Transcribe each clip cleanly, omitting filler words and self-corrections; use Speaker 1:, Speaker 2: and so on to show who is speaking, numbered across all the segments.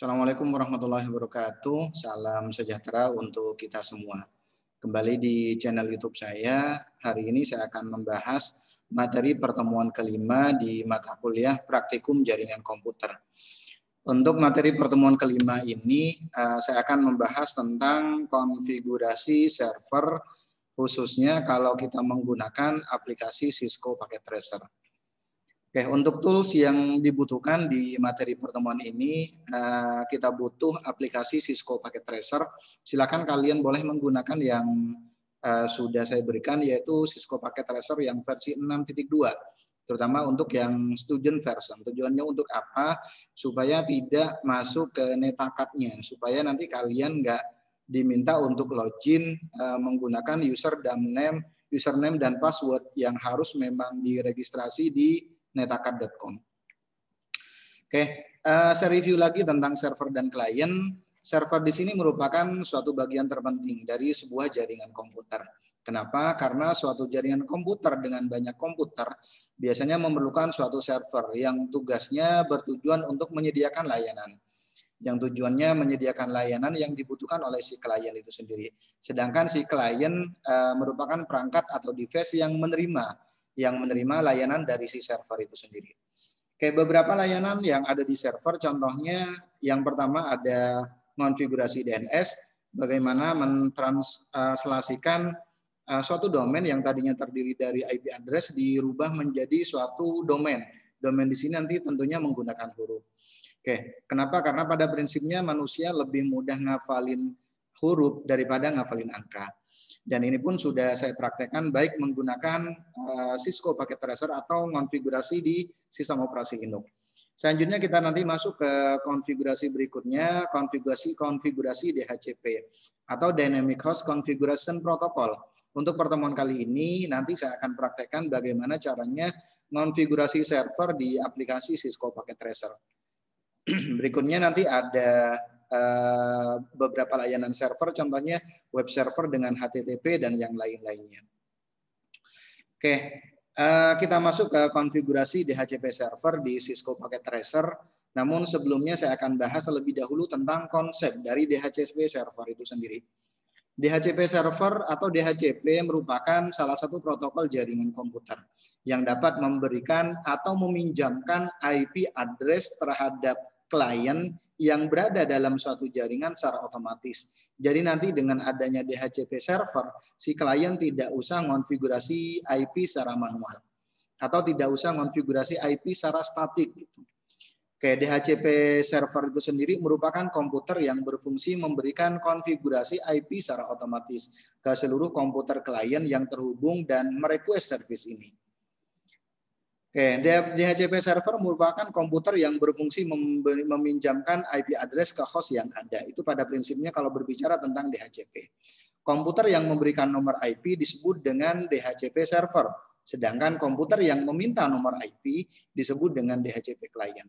Speaker 1: Assalamualaikum warahmatullahi wabarakatuh. Salam sejahtera untuk kita semua. Kembali di channel YouTube saya. Hari ini saya akan membahas materi pertemuan kelima di mata kuliah Praktikum Jaringan Komputer. Untuk materi pertemuan kelima ini, saya akan membahas tentang konfigurasi server, khususnya kalau kita menggunakan aplikasi Cisco Packet Tracer. Oke, untuk tools yang dibutuhkan di materi pertemuan ini, kita butuh aplikasi Cisco Packet Tracer. Silakan kalian boleh menggunakan yang sudah saya berikan, yaitu Cisco Packet Tracer yang versi 6.2, terutama untuk yang student version. Tujuannya untuk apa? Supaya tidak masuk ke netcode-nya, supaya nanti kalian nggak diminta untuk login menggunakan username dan password yang harus memang diregistrasi di netacad.com. Oke, saya review lagi tentang server dan klien. Server di sini merupakan suatu bagian terpenting dari sebuah jaringan komputer. Kenapa? Karena suatu jaringan komputer dengan banyak komputer biasanya memerlukan suatu server yang tugasnya bertujuan untuk menyediakan layanan. Yang tujuannya menyediakan layanan yang dibutuhkan oleh si klien itu sendiri. Sedangkan si klien merupakan perangkat atau device yang menerima layanan dari si server itu sendiri. Oke, beberapa layanan yang ada di server, contohnya yang pertama ada konfigurasi DNS, bagaimana mentranslasikan suatu domain yang tadinya terdiri dari IP address dirubah menjadi suatu domain. Domain di sini nanti tentunya menggunakan huruf. Oke, kenapa? Karena pada prinsipnya manusia lebih mudah ngafalin huruf daripada ngafalin angka. Dan ini pun sudah saya praktekkan baik menggunakan Cisco Packet Tracer atau konfigurasi di sistem operasi Linux. Selanjutnya kita nanti masuk ke konfigurasi berikutnya, konfigurasi DHCP atau Dynamic Host Configuration Protocol. Untuk pertemuan kali ini nanti saya akan praktekkan bagaimana caranya konfigurasi server di aplikasi Cisco Packet Tracer. Berikutnya nanti ada beberapa layanan server, contohnya web server dengan HTTP dan yang lain-lainnya. Oke, kita masuk ke konfigurasi DHCP server di Cisco Packet Tracer. Namun sebelumnya saya akan bahas terlebih dahulu tentang konsep dari DHCP server itu sendiri. DHCP server atau DHCP merupakan salah satu protokol jaringan komputer yang dapat memberikan atau meminjamkan IP address terhadap klien yang berada dalam suatu jaringan secara otomatis. Jadi nanti dengan adanya DHCP server, si klien tidak usah konfigurasi IP secara manual atau tidak usah konfigurasi IP secara statik. Oke, DHCP server itu sendiri merupakan komputer yang berfungsi memberikan konfigurasi IP secara otomatis ke seluruh komputer klien yang terhubung dan merequest service ini. Oke, DHCP server merupakan komputer yang berfungsi meminjamkan IP address ke host yang ada. Itu pada prinsipnya kalau berbicara tentang DHCP. Komputer yang memberikan nomor IP disebut dengan DHCP server. Sedangkan komputer yang meminta nomor IP disebut dengan DHCP client.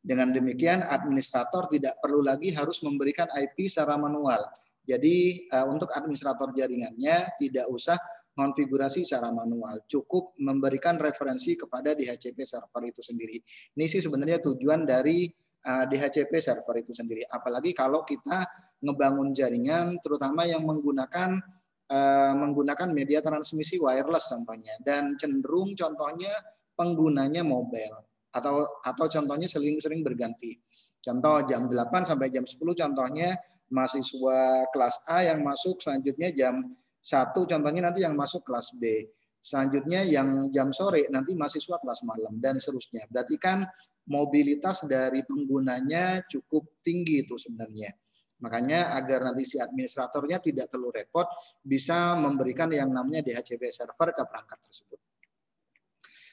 Speaker 1: Dengan demikian, administrator tidak perlu lagi harus memberikan IP secara manual. Jadi untuk administrator jaringannya tidak usah konfigurasi secara manual, cukup memberikan referensi kepada DHCP server itu sendiri. Ini sih sebenarnya tujuan dari DHCP server itu sendiri. Apalagi kalau kita ngebangun jaringan, terutama yang menggunakan media transmisi wireless contohnya, dan cenderung contohnya penggunanya mobile atau contohnya sering berganti. Contoh jam 8 sampai jam 10 contohnya mahasiswa kelas A yang masuk, selanjutnya jam 1 contohnya nanti yang masuk kelas B. Selanjutnya yang jam sore nanti mahasiswa kelas malam dan seterusnya. Berarti kan mobilitas dari penggunanya cukup tinggi itu sebenarnya. Makanya agar nanti si administratornya tidak terlalu repot bisa memberikan yang namanya DHCP server ke perangkat tersebut.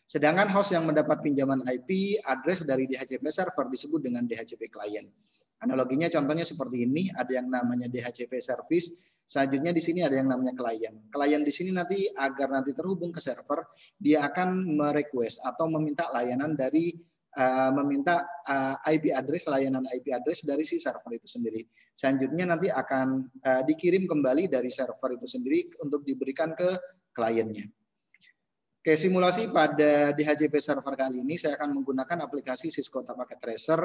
Speaker 1: Sedangkan host yang mendapat pinjaman IP address dari DHCP server disebut dengan DHCP client. Analoginya contohnya seperti ini, ada yang namanya DHCP service, selanjutnya di sini ada yang namanya klien. Klien di sini nanti agar nanti terhubung ke server, dia akan merequest atau meminta layanan dari IP address, layanan IP address dari si server itu sendiri. Selanjutnya nanti akan dikirim kembali dari server itu sendiri untuk diberikan ke kliennya. Oke, simulasi pada DHCP server kali ini saya akan menggunakan aplikasi Cisco Packet Tracer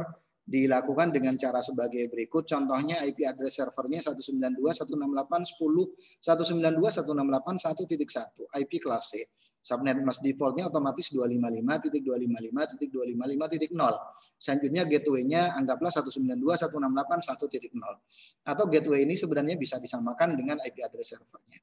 Speaker 1: dilakukan dengan cara sebagai berikut. Contohnya IP address servernya 192.168.1.1.1 IP kelas C. Subnet mask defaultnya otomatis 255.255.255.0. Selanjutnya gateway-nya anggaplah 192.168.1.0. Atau gateway ini sebenarnya bisa disamakan dengan IP address servernya.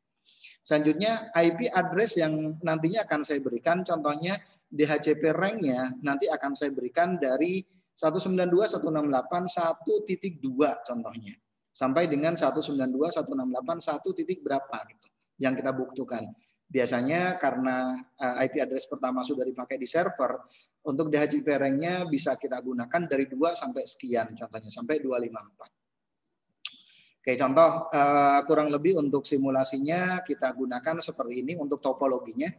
Speaker 1: Selanjutnya IP address yang nantinya akan saya berikan, contohnya DHCP rank-nya nanti akan saya berikan dari 192.168.1.2 contohnya. Sampai dengan 192.168.1 berapa gitu yang kita butuhkan. Biasanya karena IP address pertama sudah dipakai di server, untuk DHCP rank-nya bisa kita gunakan dari 2 sampai sekian, contohnya sampai 254. Oke, contoh kurang lebih untuk simulasinya kita gunakan seperti ini untuk topologinya.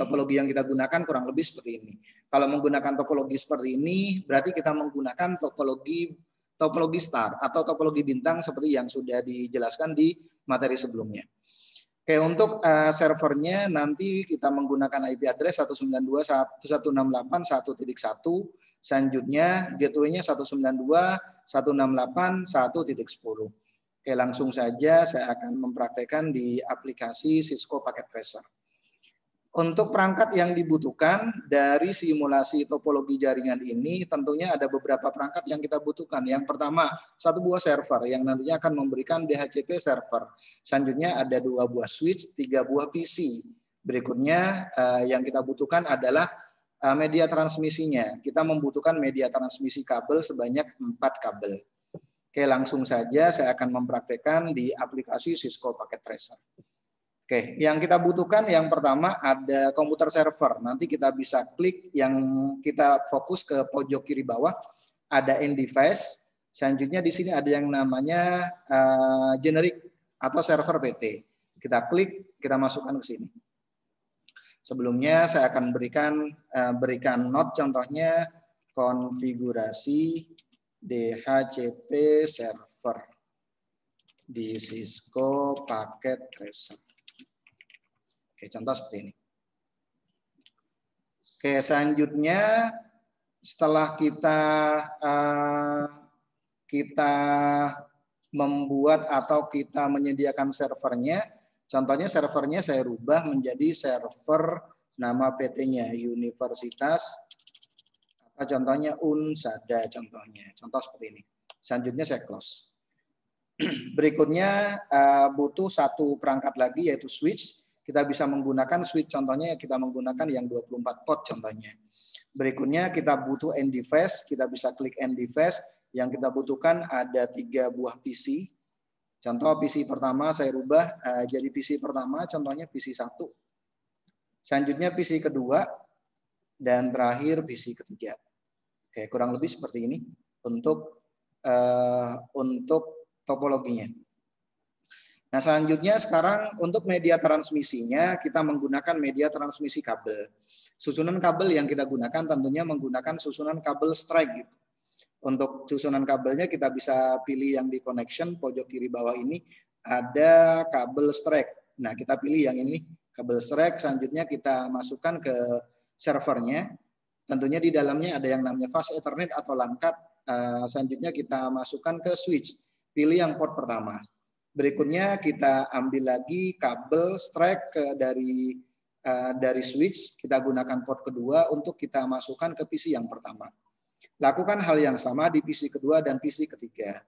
Speaker 1: Topologi yang kita gunakan kurang lebih seperti ini. Kalau menggunakan topologi seperti ini, berarti kita menggunakan topologi star atau topologi bintang seperti yang sudah dijelaskan di materi sebelumnya. Oke, untuk servernya nanti kita menggunakan IP address 192.168.1.1. Selanjutnya gateway-nya 192.168.1.10. Oke, langsung saja saya akan mempraktekkan di aplikasi Cisco Packet Tracer. Untuk perangkat yang dibutuhkan dari simulasi topologi jaringan ini, tentunya ada beberapa perangkat yang kita butuhkan. Yang pertama, 1 buah server yang nantinya akan memberikan DHCP server. Selanjutnya ada 2 buah switch, 3 buah PC. Berikutnya yang kita butuhkan adalah media transmisinya. Kita membutuhkan media transmisi kabel sebanyak 4 kabel. Oke, langsung saja saya akan mempraktekkan di aplikasi Cisco Packet Tracer. Oke, yang kita butuhkan yang pertama ada komputer server. Nanti kita bisa klik yang kita fokus ke pojok kiri bawah. Ada end device. Selanjutnya di sini ada yang namanya generic atau server PT. Kita klik, kita masukkan ke sini. Sebelumnya saya akan berikan note contohnya konfigurasi DHCP server di Cisco Packet Tracer. Oke, contoh seperti ini. Oke, selanjutnya setelah kita membuat atau kita menyediakan servernya, contohnya servernya saya rubah menjadi server nama PT-nya Universitas, atau contohnya Unsada contohnya. Contoh seperti ini. Selanjutnya saya close. Berikutnya butuh 1 perangkat lagi yaitu switch. Kita bisa menggunakan switch contohnya kita menggunakan yang 24 port contohnya. Berikutnya kita butuh end device, kita bisa klik end device. Yang kita butuhkan ada 3 buah PC. Contoh PC pertama saya rubah jadi PC pertama contohnya PC 1. Selanjutnya PC kedua dan terakhir PC ketiga. Oke, kurang lebih seperti ini untuk topologinya. Nah, selanjutnya sekarang untuk media transmisinya kita menggunakan media transmisi kabel. Susunan kabel yang kita gunakan tentunya menggunakan susunan kabel strike gitu. Untuk susunan kabelnya kita bisa pilih yang di connection pojok kiri bawah ini ada kabel strike. Nah, kita pilih yang ini kabel strike. Selanjutnya kita masukkan ke servernya. Tentunya di dalamnya ada yang namanya fast ethernet atau LAN card. Selanjutnya kita masukkan ke switch. Pilih yang port pertama. Berikutnya kita ambil lagi kabel strike dari switch, kita gunakan port kedua untuk kita masukkan ke PC yang pertama. Lakukan hal yang sama di PC kedua dan PC ketiga.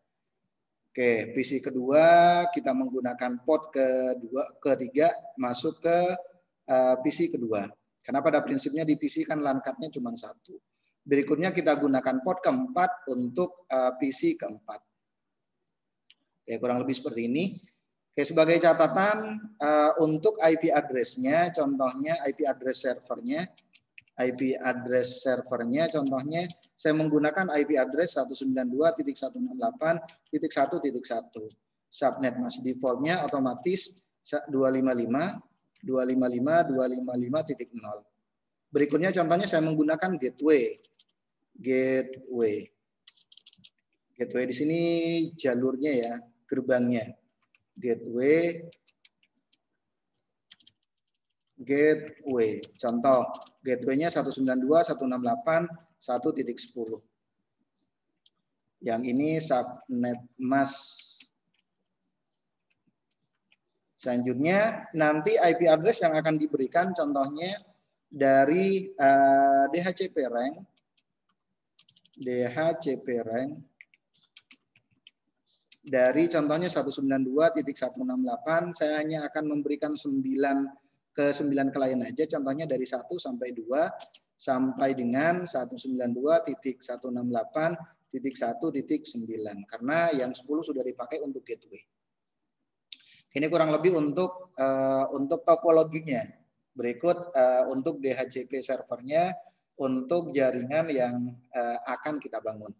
Speaker 1: Oke, PC kedua kita menggunakan port ketiga masuk ke PC kedua. Karena pada prinsipnya di PC kan LAN card-nya cuma 1. Berikutnya kita gunakan port keempat untuk PC keempat. Oke, kurang lebih seperti ini. Oke, sebagai catatan untuk IP address-nya, contohnya IP address servernya, contohnya saya menggunakan IP address 192.168.1.1. Subnet mask default-nya otomatis 255.255.255.0. Berikutnya contohnya saya menggunakan gateway. Gateway di sini jalurnya ya. Gerbangnya gateway contoh gateway-nya 192.168.1.10. Yang ini subnet mask. Selanjutnya nanti IP address yang akan diberikan contohnya dari DHCP rank dari contohnya 192.168, saya hanya akan memberikan 9 klien aja, contohnya dari 1 sampai 2 sampai dengan 192.168.1.9 karena yang 10 sudah dipakai untuk gateway. Ini kurang lebih untuk topologinya. Berikut untuk DHCP servernya, untuk jaringan yang akan kita bangun.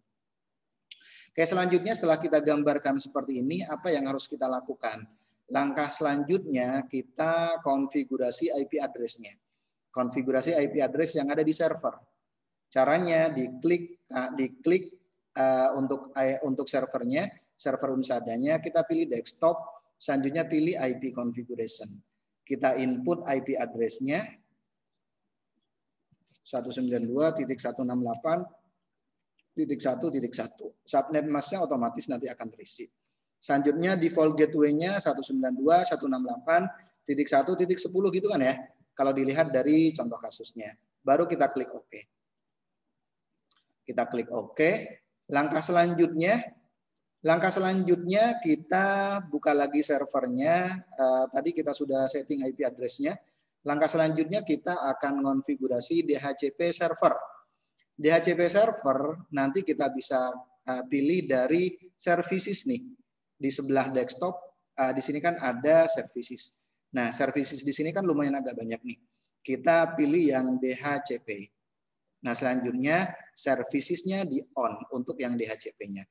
Speaker 1: Oke, selanjutnya setelah kita gambarkan seperti ini, apa yang harus kita lakukan? Langkah selanjutnya kita konfigurasi IP address-nya. Konfigurasi IP address yang ada di server. Caranya diklik untuk servernya, server unsadanya, kita pilih desktop. Selanjutnya pilih IP configuration. Kita input IP address-nya 192.168.1.1. Subnet mask-nya otomatis nanti akan terisi. Selanjutnya default gateway-nya 192.168.1.10 gitu kan ya. Kalau dilihat dari contoh kasusnya. Baru kita klik OK. Kita klik OK. Langkah selanjutnya kita buka lagi servernya. Tadi kita sudah setting IP address-nya. Langkah selanjutnya kita akan konfigurasi DHCP server. DHCP server nanti kita bisa pilih dari services nih. Di sebelah desktop, di sini kan ada services. Nah, services di sini kan lumayan agak banyak nih. Kita pilih yang DHCP. Nah, selanjutnya services-nya di on untuk yang DHCP-nya.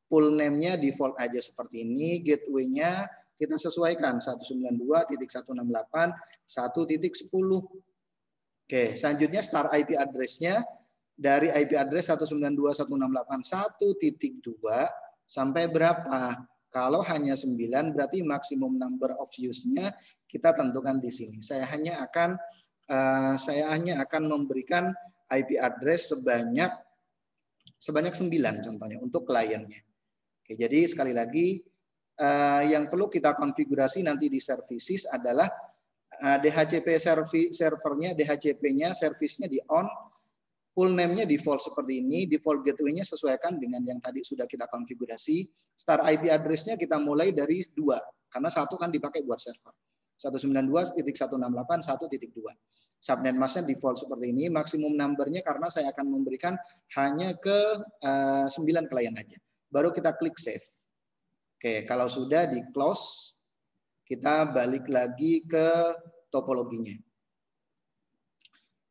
Speaker 1: Full name-nya default aja seperti ini, gateway-nya kita sesuaikan 192.168.1.10. Oke, selanjutnya start IP address-nya dari IP address 192.168.1.2 sampai berapa? Kalau hanya 9 berarti maksimum number of use-nya kita tentukan di sini. Saya hanya akan memberikan IP address sebanyak 9 contohnya untuk kliennya. Oke, jadi sekali lagi yang perlu kita konfigurasi nanti di services adalah DHCP servernya, DHCP-nya, service-nya di on, full name-nya default seperti ini, default gateway-nya sesuaikan dengan yang tadi sudah kita konfigurasi. Start IP address-nya kita mulai dari 2, karena 1 kan dipakai buat server. 192.168.1.2. Subnet mask-nya default seperti ini, maksimum number-nya karena saya akan memberikan hanya ke 9 klien aja. Baru kita klik save. Oke, kalau sudah di close, kita balik lagi ke topologinya.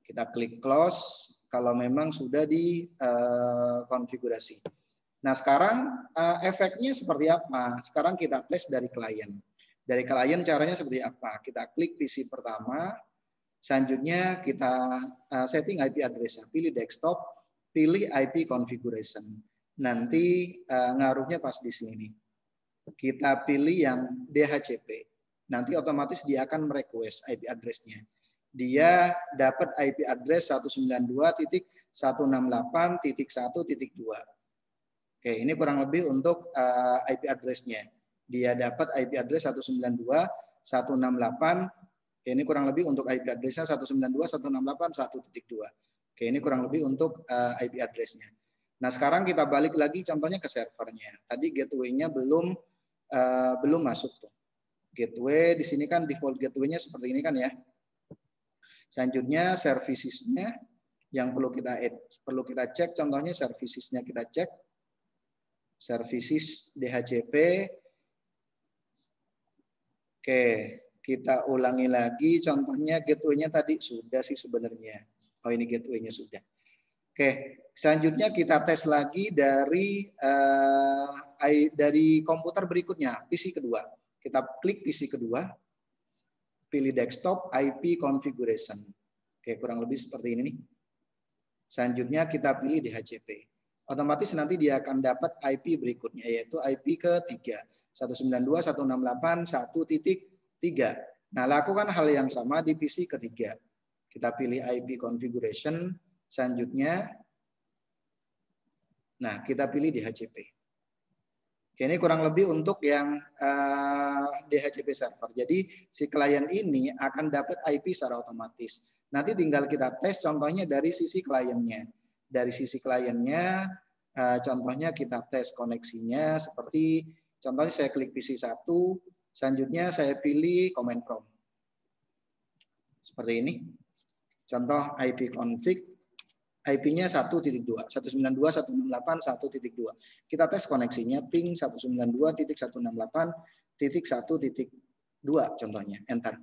Speaker 1: Kita klik close kalau memang sudah dikonfigurasi. Nah, sekarang efeknya seperti apa? Sekarang kita tes dari klien. Dari klien caranya seperti apa? Kita klik PC pertama, selanjutnya kita setting IP address-nya, pilih desktop, pilih IP configuration. Nanti ngaruhnya pas di sini. Kita pilih yang DHCP. Nanti otomatis dia akan merequest IP address-nya. Dia dapat IP address 192.168.1.2. Oke, ini kurang lebih untuk IP address-nya. Dia dapat IP address 192.168. Oke, ini kurang lebih untuk IP address-nya 192.168.1.2. Oke, ini kurang lebih untuk IP address-nya. Nah, sekarang kita balik lagi contohnya ke servernya. Tadi gateway-nya belum masuk tuh. Gateway di sini kan default gateway-nya seperti ini kan ya. Selanjutnya services-nya yang perlu kita cek, contohnya services-nya kita cek. Services DHCP. Oke, kita ulangi lagi contohnya gateway-nya tadi sudah sih sebenarnya. Oh, ini gateway-nya sudah. Oke, selanjutnya kita tes lagi dari komputer berikutnya, PC kedua. Kita klik PC kedua, pilih desktop, IP configuration. Oke, kurang lebih seperti ini nih. Selanjutnya kita pilih DHCP. Otomatis nanti dia akan dapat IP berikutnya, yaitu IP ketiga, 192.168.1.3. Nah, lakukan hal yang sama di PC ketiga. Kita pilih IP configuration. Selanjutnya, nah kita pilih DHCP. Oke, ini kurang lebih untuk yang DHCP server. Jadi si klien ini akan dapat IP secara otomatis. Nanti tinggal kita tes contohnya dari sisi kliennya. Dari sisi kliennya, contohnya kita tes koneksinya seperti contohnya saya klik PC1, selanjutnya saya pilih command prompt. Seperti ini. Contoh IP config, IP-nya 1.2, 192.168.1.2. Kita tes koneksinya ping 192.168.1.2 contohnya, enter.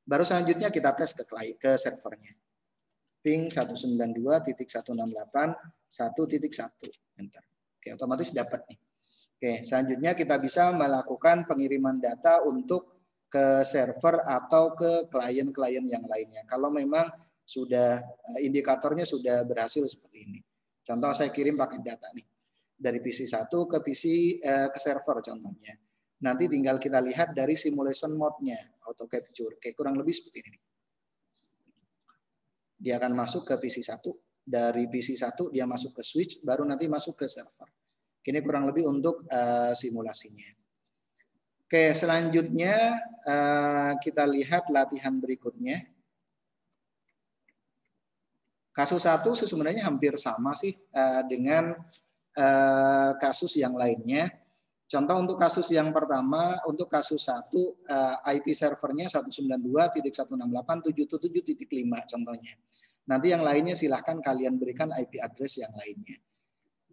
Speaker 1: Baru selanjutnya kita tes ke servernya. Ping 192.168.1.1, enter. Oke, otomatis dapat nih. Oke, selanjutnya kita bisa melakukan pengiriman data untuk ke server atau ke klien-klien yang lainnya. Kalau memang sudah indikatornya sudah berhasil seperti ini. Contoh saya kirim paket data nih dari PC1 ke ke server contohnya. Nanti tinggal kita lihat dari simulation mode-nya, auto capture. Kayak kurang lebih seperti ini. Dia akan masuk ke PC1, dari PC1 dia masuk ke switch, baru nanti masuk ke server. Ini kurang lebih untuk simulasinya. Oke, selanjutnya kita lihat latihan berikutnya. Kasus 1 sebenarnya hampir sama sih dengan kasus yang lainnya. Contoh untuk kasus yang pertama, untuk kasus 1 IP servernya 192.168.77.5 contohnya. Nanti yang lainnya silahkan kalian berikan IP address yang lainnya.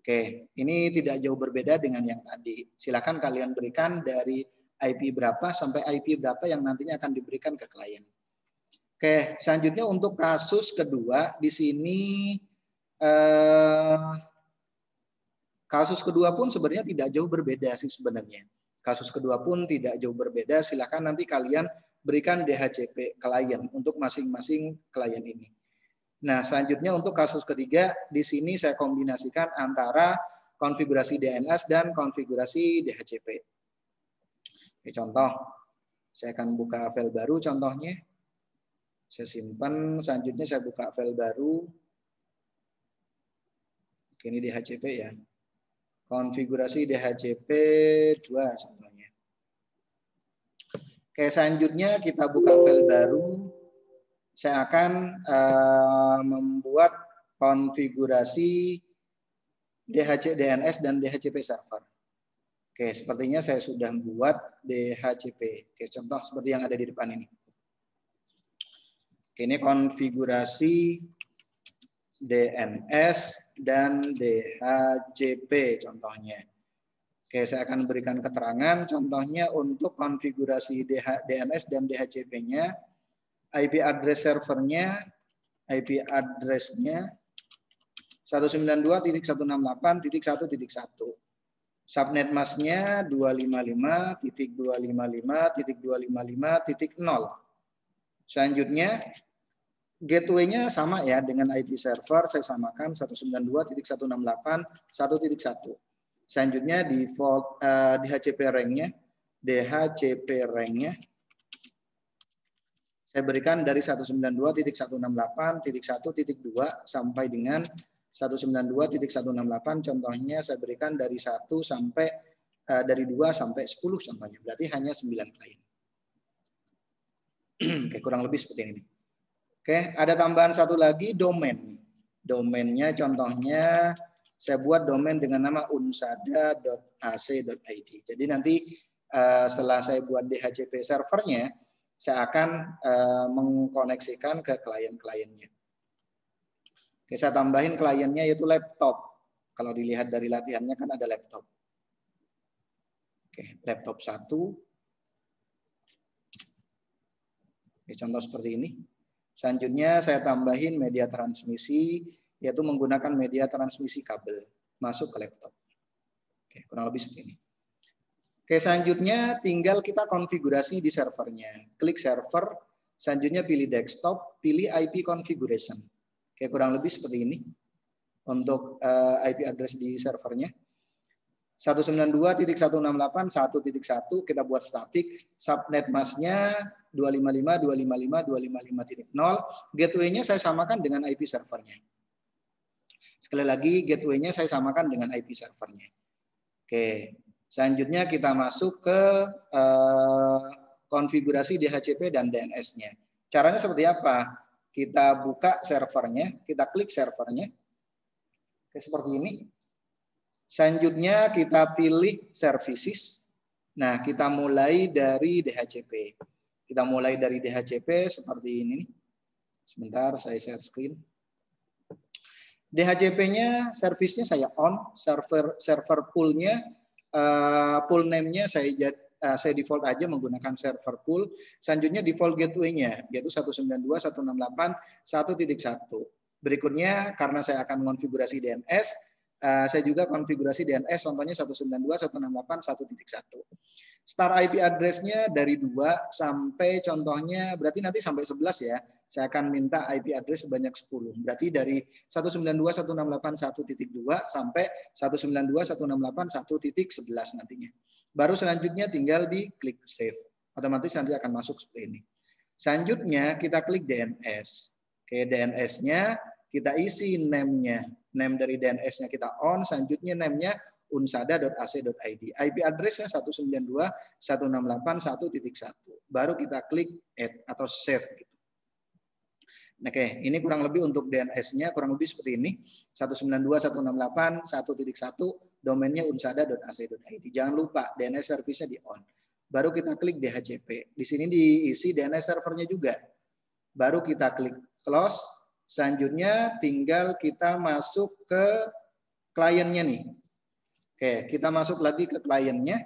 Speaker 1: Oke, ini tidak jauh berbeda dengan yang tadi. Silahkan kalian berikan dari IP berapa sampai IP berapa yang nantinya akan diberikan ke klien. Oke, selanjutnya untuk kasus kedua, di sini kasus kedua pun sebenarnya tidak jauh berbeda sih sebenarnya. Kasus kedua pun tidak jauh berbeda, silakan nanti kalian berikan DHCP klien untuk masing-masing klien ini. Nah, selanjutnya untuk kasus ketiga, di sini saya kombinasikan antara konfigurasi DNS dan konfigurasi DHCP. Oke, contoh, saya akan buka file baru contohnya. Saya simpan, selanjutnya saya buka file baru. Oke, ini DHCP ya. Konfigurasi DHCP 2 contohnya. Oke, selanjutnya kita buka file baru. Saya akan membuat konfigurasi DNS dan DHCP server. Oke, sepertinya saya sudah membuat DHCP. Oke, contoh seperti yang ada di depan ini. Ini konfigurasi DNS dan DHCP contohnya. Oke, saya akan berikan keterangan contohnya untuk konfigurasi DNS dan DHCP-nya, IP address servernya, IP address-nya 192.168.1.1. Subnet mask-nya 255.255.255.0. Selanjutnya gateway-nya sama ya dengan IP server, saya samakan 192.168.1.1. Selanjutnya default DHCP rank-nya, saya berikan dari 192.168.1.2 sampai dengan 192.168, contohnya saya berikan dari 1 sampai dari 2 sampai 10 contohnya. Berarti hanya 9 klien. Oke, kurang lebih seperti ini. Oke, ada tambahan satu lagi, domain. Domainnya contohnya saya buat domain dengan nama unsada.ac.id. Jadi nanti setelah saya buat DHCP servernya, saya akan mengkoneksikan ke klien-kliennya. Oke, saya tambahin kliennya yaitu laptop. Kalau dilihat dari latihannya kan ada laptop. Oke, laptop 1. Oke, contoh seperti ini. Selanjutnya saya tambahin media transmisi, yaitu menggunakan media transmisi kabel masuk ke laptop. Oke, kurang lebih seperti ini. Oke, selanjutnya tinggal kita konfigurasi di servernya. Klik server, selanjutnya pilih desktop, pilih IP configuration. Oke, kurang lebih seperti ini untuk IP address di servernya. 192.168.1.1 kita buat static, subnet mask-nya 255.255.255.0, gateway-nya saya samakan dengan IP servernya. Sekali lagi, gateway-nya saya samakan dengan IP servernya. Oke, Selanjutnya kita masuk ke konfigurasi DHCP dan DNS-nya. Caranya seperti apa? Kita buka servernya, kita klik servernya. Oke, seperti ini. Selanjutnya kita pilih services. Nah, kita mulai dari DHCP. Kita mulai dari DHCP seperti ini. Sebentar, saya share screen. DHCP-nya, service-nya saya on, server pool-nya, pool name-nya saya default aja menggunakan server pool. Selanjutnya default gateway-nya yaitu 192.168.1.1. Berikutnya karena saya akan mengonfigurasi DNS, saya juga konfigurasi DNS contohnya 192.168.1.1. Start IP address-nya dari 2 sampai contohnya berarti nanti sampai 11 ya. Saya akan minta IP address sebanyak 10. Berarti dari 192.168.1.2 sampai 192.168.1.11 nantinya. Baru selanjutnya tinggal di klik save. Otomatis nanti akan masuk seperti ini. Selanjutnya kita klik DNS. Oke, DNS-nya kita isi name-nya. Name dari DNS-nya kita on, selanjutnya name-nya unsada.ac.id. IP address-nya 192.168.1.1. Baru kita klik add atau save. Oke, ini kurang lebih untuk DNS-nya kurang lebih seperti ini. 192.168.1.1 domainnya unsada.ac.id. Jangan lupa DNS service-nya di on. Baru kita klik DHCP. Di sini diisi DNS servernya juga. Baru kita klik close. Selanjutnya tinggal kita masuk ke kliennya nih. Oke, kita masuk lagi ke kliennya.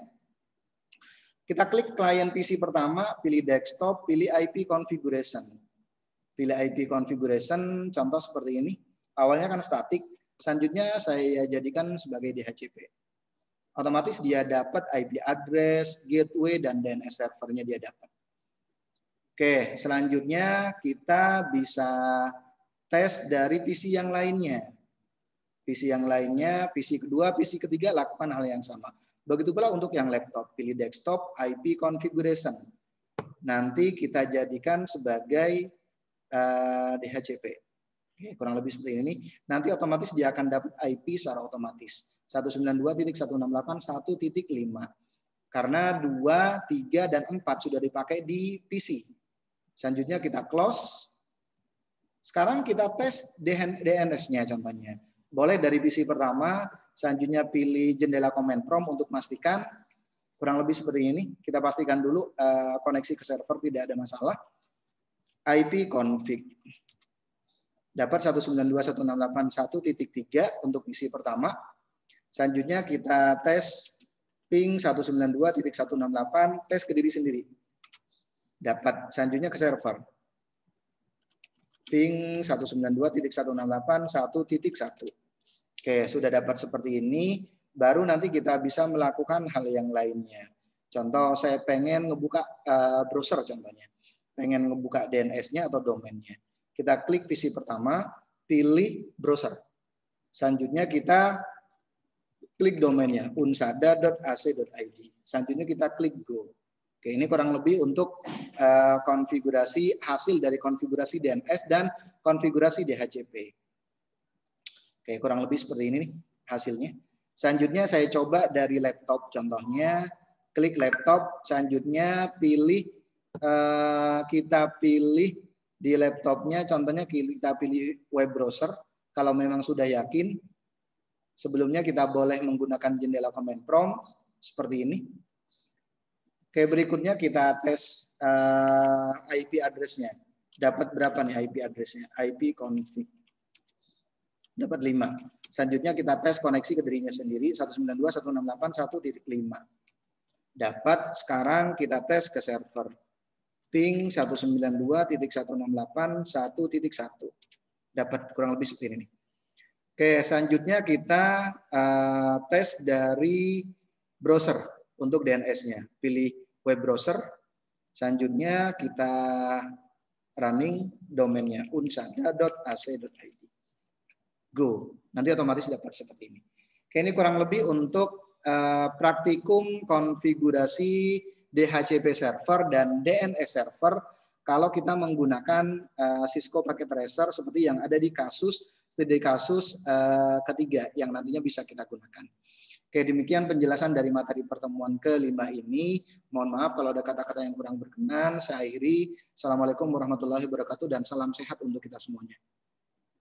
Speaker 1: Kita klik klien PC pertama, pilih desktop, pilih IP configuration. Pilih IP configuration, contoh seperti ini. Awalnya kan static, selanjutnya saya jadikan sebagai DHCP. Otomatis dia dapat IP address, gateway, dan DNS servernya dia dapat. Oke, selanjutnya kita bisa tes dari PC yang lainnya. PC yang lainnya, PC kedua, PC ketiga lakukan hal yang sama. Begitu pula untuk yang laptop, pilih desktop, IP configuration. Nanti kita jadikan sebagai DHCP. Oke, kurang lebih seperti ini. Nanti otomatis dia akan dapat IP secara otomatis. 192.168.1.5. Karena 2, 3, dan 4 sudah dipakai di PC. Selanjutnya kita close. Sekarang kita tes DNS-nya contohnya. Boleh dari PC pertama, selanjutnya pilih jendela command prompt untuk memastikan kurang lebih seperti ini. Kita pastikan dulu koneksi ke server tidak ada masalah. IP config. Dapat 192.168.1.3 untuk PC pertama. Selanjutnya kita tes ping 192.168, tes ke diri sendiri. Dapat selanjutnya ke server. Ping 192.168.1.1. Oke, sudah dapat seperti ini. Baru nanti kita bisa melakukan hal yang lainnya. Contoh saya pengen ngebuka browser contohnya. Pengen ngebuka DNS-nya atau domainnya. Kita klik PC pertama, pilih browser. Selanjutnya kita klik domainnya unsada.ac.id. Selanjutnya kita klik go. Oke, ini kurang lebih untuk konfigurasi hasil dari konfigurasi DNS dan konfigurasi DHCP. Oke, kurang lebih seperti ini nih hasilnya. Selanjutnya saya coba dari laptop contohnya, klik laptop, selanjutnya kita pilih di laptopnya, contohnya kita pilih web browser. Kalau memang sudah yakin, sebelumnya kita boleh menggunakan jendela command prompt seperti ini. Oke, berikutnya kita tes IP address-nya. Dapat berapa nih IP address-nya? IP config. Dapat 5. Selanjutnya kita tes koneksi ke dirinya sendiri 192.168.1.5. Dapat, sekarang kita tes ke server. Ping 192.168.1.1. Dapat kurang lebih seperti ini. Oke, selanjutnya kita tes dari browser untuk DNS-nya. Pilih web browser. Selanjutnya kita running domainnya unsada.ac.id. Go. Nanti otomatis dapat seperti ini. Oke, ini kurang lebih untuk praktikum konfigurasi DHCP server dan DNS server kalau kita menggunakan Cisco Packet Tracer seperti yang ada di kasus ketiga yang nantinya bisa kita gunakan. Oke, demikian penjelasan dari materi pertemuan kelima ini. Mohon maaf kalau ada kata-kata yang kurang berkenan. Saya akhiri. Assalamualaikum warahmatullahi wabarakatuh dan salam sehat untuk kita semuanya.